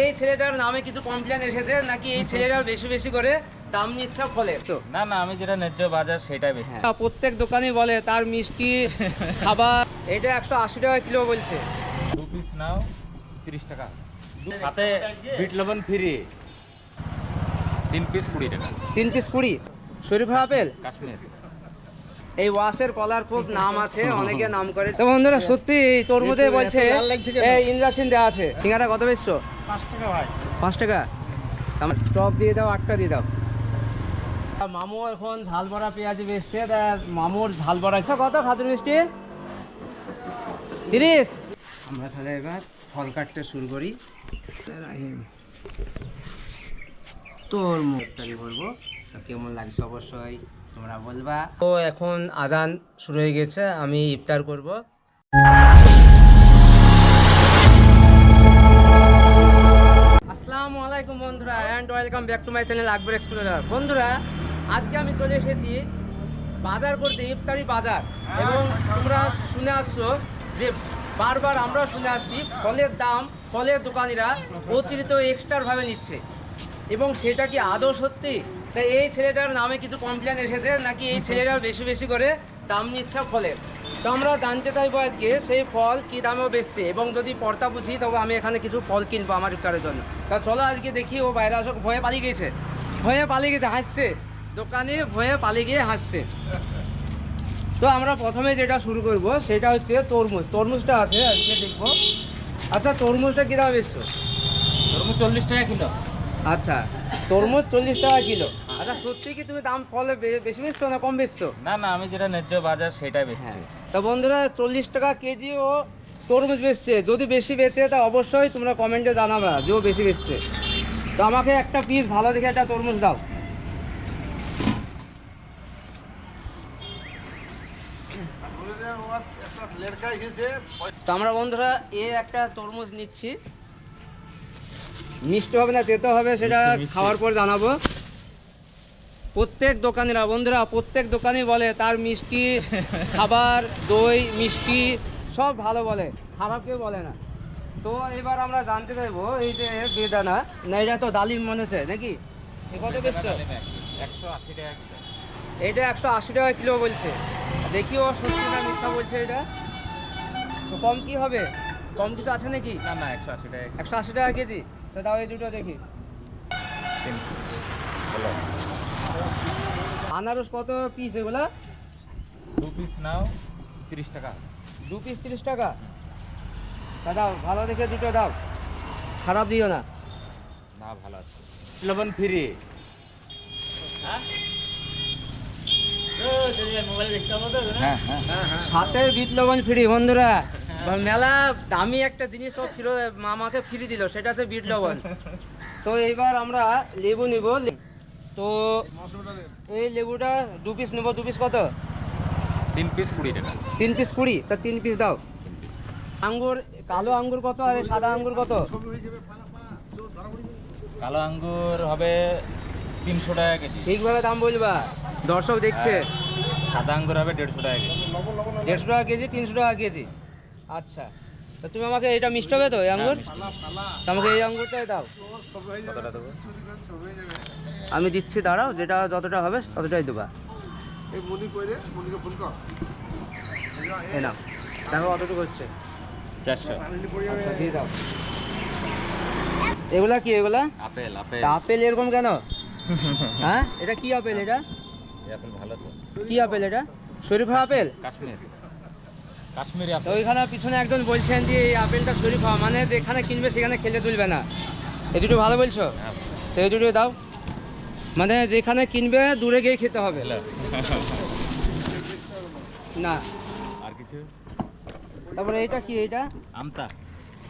এই ছেলেটার নামে কিছু কমপ্লেন এসেছে নাকি এই ছেলেটার বেশি বেশি করে দাম নিচ্ছে ফলে না না, আমি যেটা ন্যায্য বাজার সেটাই বেশি। প্রত্যেক দোকানই বলে তার মিষ্টি খাবার এটা 180 টাকা কিলো বলছে। 2 পিস নাও 30 টাকা, সাথে বিট লবণ ফ্রি। 3 পিস 20 টাকা। 3 পিস 20। শরীফা আপেল কাশ্মীর। এই ওয়াশের কলার খুব নাম আছে, অনেকে নাম করে। তো বন্ধুরা সত্যি এই তরমুজে বলছে এই ইনজেকশন দেওয়া আছে। সিঙ্গারা কত বেচছো? 5 টাকা ভাই। 5 টাকা। চপ দিয়ে দাও, 8টা দিয়ে দাও। মামু এখন ঝাল বড়া পেঁয়াজি বেচছে, তা মামুর ঝাল বড়া কত? খাদুর মিষ্টি 30। আমরা তাহলে এবার ফল কাটতে শুরু করি। তরমুজটাই বলবো, তা কেমন লাগছে অবশ্যই তোমরা বলবা। তো এখন আজান শুরু হয়ে গেছে, আমি ইফতার করব। আসসালামু আলাইকুম বন্ধুরা, and welcome back to my channel Akbar explorer. বন্ধুরা আজকে আমি চলে এসেছি বাজার করতে, ইফতারি বাজার। এবং তোমরা শুনে আসছো যে বারবার আমরাও শুনে আসছি ফলের দাম ফলের দোকানিরা অতিরিক্ত এক্সট্রাভাবে নিচ্ছে, এবং সেটা কি আদৌ সত্যি? তাই এই ছেলেটার নামে কিছু কমপ্লেন এসেছে নাকি এই ছেলেটার বেশি বেশি করে দাম নিচ্ছে ফলের। তো আমরা জানতে চাইবো আজকে সেই ফল কী দামেও বেচছে, এবং যদি পর্তা বুঝি তবে আমি এখানে কিছু ফল কিনবো আমার ইফতারের জন্য। তা চলো আজকে দেখি। ও বাইরে আসো, ভয়ে পালিয়ে গেছে, হাসছে দোকানে, ভয়ে পালিয়ে গিয়ে হাসছে। তো আমরা প্রথমে যেটা শুরু করব সেটা হচ্ছে তরমুজটা আছে আজকে দেখবো। আচ্ছা তরমুজটা কী দামে বেচছো? তরমুজ 40 টাকা কিলো। আচ্ছা তরমুজ 40 টাকা কিলো। আচ্ছা সত্যি কি তুমি দাম ফলে বেশি বেচছো না কম বেচছো? না না, আমি যেটা ন্যায্য বাজার সেটাই বেশি। হ্যাঁ, তা বন্ধুরা 40 টাকা কেজি ও তরমুজ বেচছে। যদি বেশি বেচে তা অবশ্যই তোমরা কমেন্টে জানাবা যে ও বেশি বেচছে। তো আমাকে একটা পিস ভালো দেখে একটা তরমুজ দাও। তো আমরা বন্ধুরা একটা তরমুজ নিচ্ছি। মিষ্টি হবে না তেতো হবে সেটা খাওয়ার পর জানাবো। প্রত্যেক দোকানিরা বন্ধুরা প্রত্যেক দোকানই বলে তার মিষ্টি খাবার, দই, মিষ্টি সব ভালো বলে, খারাপ কেউ বলে না। তো এবার আমরা জানতে চাইবো এই যে বেদানা না, এটা তো ডালিম মনে হচ্ছে নাকি? এ কত বেচছো? 180 টাকা কিলো। এটা 180 টাকা কিলো বলছে। দেখি ও সত্যি না মিথ্যা বলছে। এটা তো কম কি হবে? কম কিছু আছে নাকি? না না, 180 টাকা। 180 টাকা কেজি। তো দাও এই দুটো দেখি। বলো। আনারস কত পিস এগুলা? 2 পিস নাও 30 টাকা। 2 পিস 30 টাকা। তা দাও ভালো দেখে দুটো দাও, খারাপ দিও না। না ভালো আছে। লবণ ফ্রি। হ্যাঁ হ্যাঁ। সাথে বিট লবণ ফ্রি। বন্ধুরা মেলা দামি একটা জিনিস ও আমাকে ফ্রি দিল, সেটা হচ্ছে বিট লবণ। তো এইবার আমরা লেবু নিব। তো এই লেবুটা 2 পিস নেবো। 2 পিস কত? 3 পিস 20 টাকা। 3 পিস 20। তা 3 পিস দাও। 3 পিস। আঙ্গুর কালো আঙ্গুর কত আর সাদা আঙ্গুর কত? কালো আঙ্গুর হবে 300 টাকা কেজি। ঠিকভাবে দাম বলবা, দর্শক দেখছে। সাদা আঙ্গুর হবে 150 টাকা কেজি। 150 টাকা কেজি, 300 টাকা কেজি। আচ্ছা তা তুমি আমাকে এটা মিষ্টি হবে তো এই আঙ্গুর? তো আমাকে এই আঙ্গুরটাই দাও। কতটা দেবো? আমি দিচ্ছি, দাঁড়াও, যেটা যতটা হবে ততটাই দেবা। নাও দেখো কতটুকু হচ্ছে। 400। আচ্ছা দিয়ে দাও। এগুলা কি? এগুলা আপেল। তা আপেল এরকম কেন? হ্যাঁ এটা কি আপেল? এটা এই আপেল ভালো তো। কি আপেল? এটা শরীফা আপেল। কাশ্মীরি তো আপেল। ওইখানে পিছনে একজন বলছেন যে এই আপেলটা শরীফা, মানে যেখানে কিনবে সেখানে খেলে চলবে না। এই দুটো ভালো বলছো? হ্যাঁ। তো এই দুটো দাও, মানে যেখানে কিনবে দূরে গিয়ে খেতে হবে না। আর কিছু? তারপরে এটা কি? এটা আমতা।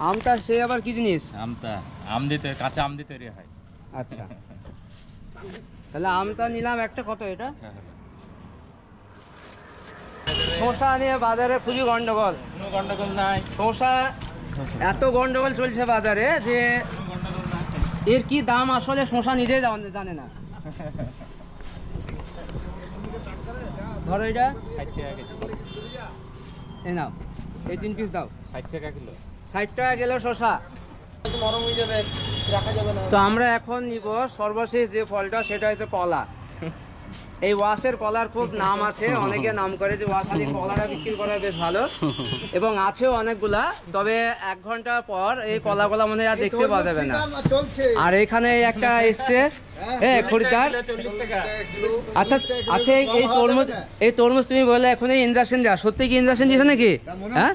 আমটা সে আবার কি জিনিস? আমতা আম দিয়ে কাঁচা আম দিয়ে তৈরি হয়। আচ্ছা তাহলে আমটা নিলাম একটা। কত এটা? শসা নিয়ে বাজারে খুবই গন্ডগোল। কোনো গন্ডগোল নাই। শসা এত গন্ডগোল চলছে বাজারে যে এর কি দাম আসলে শসা নিজেই জানে না। ধরো এটা 60 টাকা কেজি। এই নাও, এই 3 পিস দাও। 60 টাকা কিলো। 60 টাকা কিলো শসা। নরম হয়ে যাবে, রাখা যাবে না। তো আমরা এখন নিব সর্বশেষ যে ফলটা, সেটা হচ্ছে কলা। এই ওয়াশের কলার খুব নাম আছে, অনেকে নাম করে যে ওয়াশালি কলাটা বিক্রি করা বেশ ভালো, এবং আছেও অনেকগুলা। তবে 1 ঘন্টা পর এই কলাগুলা মনে হয় আর দেখতে পাওয়া যাবে না। আর এখানে একটা এসছে খরিদ্দার। 40 টাকা। আচ্ছা আচ্ছা, এই তরমুজ তুমি বললে এখন এই ইনজেকশন দেওয়া, সত্যি কি ইনজেকশন দিয়েছে নাকি? হ্যাঁ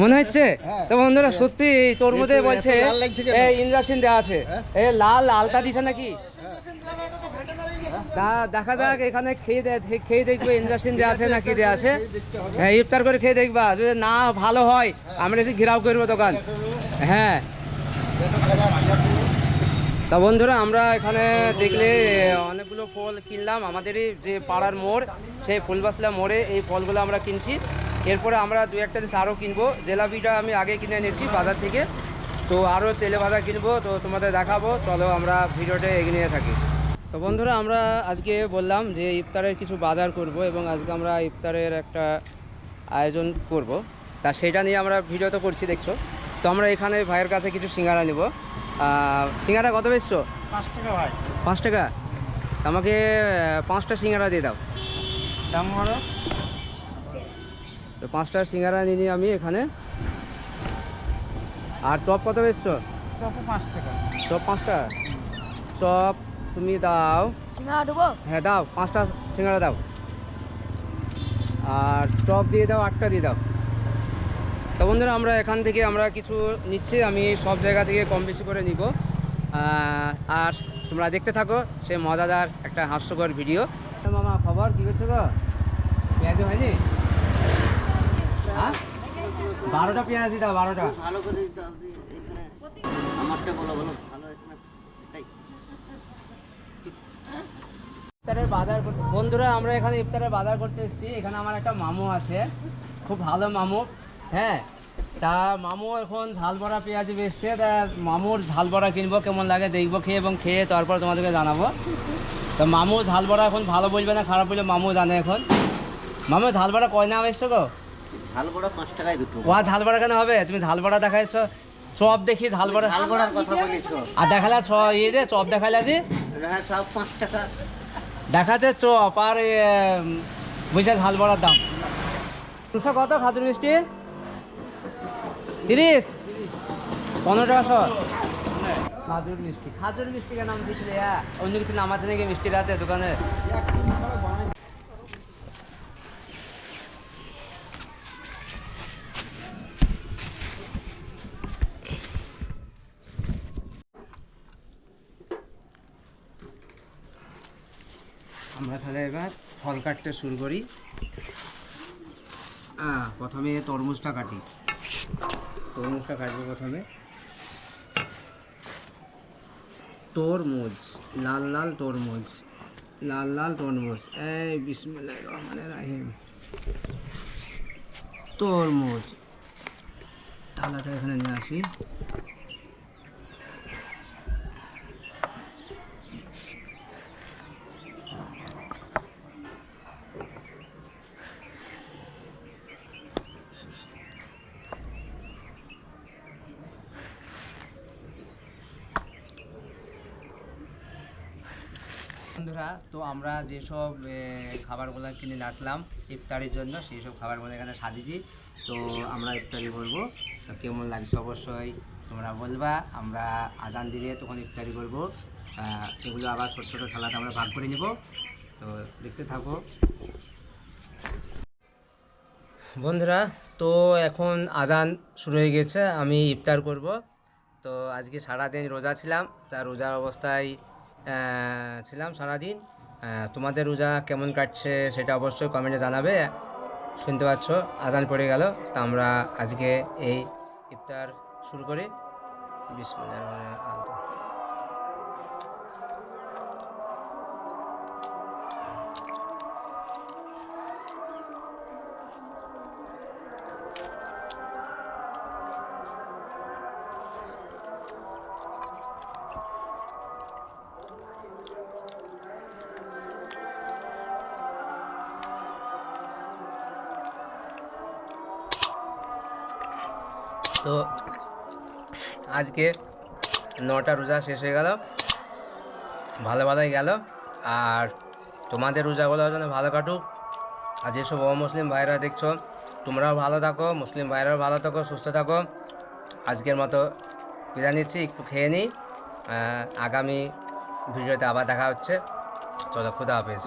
মনে হচ্ছে। তো বন্ধুরা সত্যি এই তরমুজে বলছে এই ইনজেকশন দেওয়া আছে। এই লাল আলতা দিছে নাকি? তা দেখা যাক, এখানে খেয়ে দেখবে ইনজেকশন দেওয়া আছে নাকি দেওয়া আছে। হ্যাঁ, ইফতার করে খেয়ে দেখবা, যদি না ভালো হয় আমরা এসে ঘেরাও করবো দোকান। হ্যাঁ, তা বন্ধুরা আমরা এখানে দেখলে অনেকগুলো ফল কিনলাম। আমাদেরই যে পাড়ার মোড়, সেই ফুলবাসলা মোড়ে এই ফলগুলো আমরা কিনছি। এরপরে আমরা 2-1টা জিনিস আরও কিনবো। জিলাপিটা আমি আগে কিনে এনেছি বাজার থেকে, তো আরও তেলে ভাজা কিনবো, তো তোমাদের দেখাবো। চলো আমরা ভিডিওটা এগিয়ে থাকি। তো বন্ধুরা আমরা আজকে বললাম যে ইফতারের কিছু বাজার করব, এবং আজকে আমরা ইফতারের একটা আয়োজন করব, তা সেটা নিয়ে আমরা ভিডিও তো করছি, দেখছো। তো আমরা এখানে ভাইয়ের কাছে কিছু সিঙ্গারা নেব। সিঙ্গারা কত বেচছো? 5 টাকা ভাই। 5 টাকা। আমাকে 5টা সিঙ্গারা দিয়ে দাও। দাম বলো। তো 5টা সিঙ্গারা নিয়ে নিই আমি এখানে। আর চপ কত বেচছো? সব 5 টাকা। চপ 5 টাকা। চপ তুমি দাও। সিঙ্গাড়া দেবো? হ্যাঁ দাও, 5টা সিঙ্গারা দাও। আর চপ দিয়ে দাও, 8টা দিয়ে দাও। তো বন্ধুরা আমরা এখান থেকে আমরা কিছু নিচ্ছি, আমি সব জায়গা থেকে কম বেশি করে নিব। আর তোমরা দেখতে থাকো সে মজাদার একটা হাস্যকর ভিডিও। মামা খবর কী করছো গো? পেঁয়াজ হয়নি? হ্যাঁ, 12টা পেঁয়াজ দিতে দাও, 12টা। ভালো করে এখানে আমারটা বলো বলো ভালো এখানে তাই। ইফতারের বাজার করতে বন্ধুরা আমরা এখানে ইফতারের বাজার করতে এসেছি। এখানে আমার একটা মামু আছে, খুব ভালো মামু। হ্যাঁ, তা মামু এখন ঝাল বড়া পেঁয়াজ বেচছে। তা মামুর ঝাল বড়া কিনবো, কেমন লাগে দেখবো খেয়ে, এবং খেয়ে তারপর তোমাদেরকে জানাবো। তা মামু ঝাল বড়া এখন ভালো বলবে না খারাপ বলবে মামু জানে এখন। মামু ঝাল বড়া কয় নাম এসছো গো? ঝাল বড়া 5 টাকায় দুটো। ওয়া ঝাল বড়া কেন হবে? তুমি ঝাল বড়া দেখাইছ, চপ দেখি ঝাল বড়া। ঝাল বড়ার কথা বলেছো। আর দেখালা ইয়ে যে চপ দেখাইলা যে হ্যাঁ, সব 5 টাকা। দেখাচ্ছে চপ আর বুঝছে ঝাল বড়ার দাম। 200 কত? খাজুর মিষ্টি 30, 15 টাকা শো। খাজুর মিষ্টি, খাজুর মিষ্টি কেন নাম দিয়েছিলে? অন্য কিছু নাম আছে নাকি মিষ্টির হাতে দোকানে? আমরা তাহলে এবার ফল কাটতে শুরু করি। প্রথমে তরমুজটা কাটি। তরমুজটা কাটবো প্রথমে। তরমুজ, লাল লাল তরমুজ, লাল লাল তরমুজ। এই বিসমিল্লাহির রহমানির রহিম। তরমুজ থালাটা এখানে নিয়ে আসি। বন্ধুরা তো আমরা যেসব খাবারগুলো কিনে নিয়ে আসলাম ইফতারির জন্য, সেই সব খাবারগুলো এখানে সাজিয়েছি। তো আমরা ইফতারি করবো, তো কেমন লাগছে অবশ্যই তোমরা বলবা। আমরা আজান দিলে তখন ইফতারি করবো। এগুলো আবার ছোটো ছোটো থালাতে আমরা ভাগ করে নেব। তো দেখতে থাকো বন্ধুরা। তো এখন আজান শুরু হয়ে গেছে, আমি ইফতার করব। তো আজকে সারাদিন রোজা ছিলাম, তা রোজার অবস্থায় ছিলাম সারাদিন। তোমাদের রোজা কেমন কাটছে সেটা অবশ্যই কমেন্টে জানাবে। শুনতে পাচ্ছ আজান পড়ে গেল, তা আমরা আজকে এই ইফতার শুরু করি। বিসমিল্লাহির রহমানির রহিম। তো আজকে 9টা রোজা শেষ হয়ে গেল, ভালোই গেল। আর তোমাদের রোজাগুলো যেন ভালো কাটুক। আর যেসব অমুসলিম ভাইরা দেখছো, তোমরাও ভালো থাকো, মুসলিম ভাইরাও ভালো থাকো, সুস্থ থাকো। আজকের মতো বিদায় নিচ্ছি, একটু খেয়ে নিই। আগামী ভিডিওতে আবার দেখা হচ্ছে। চলো, খুদা হাফেজ।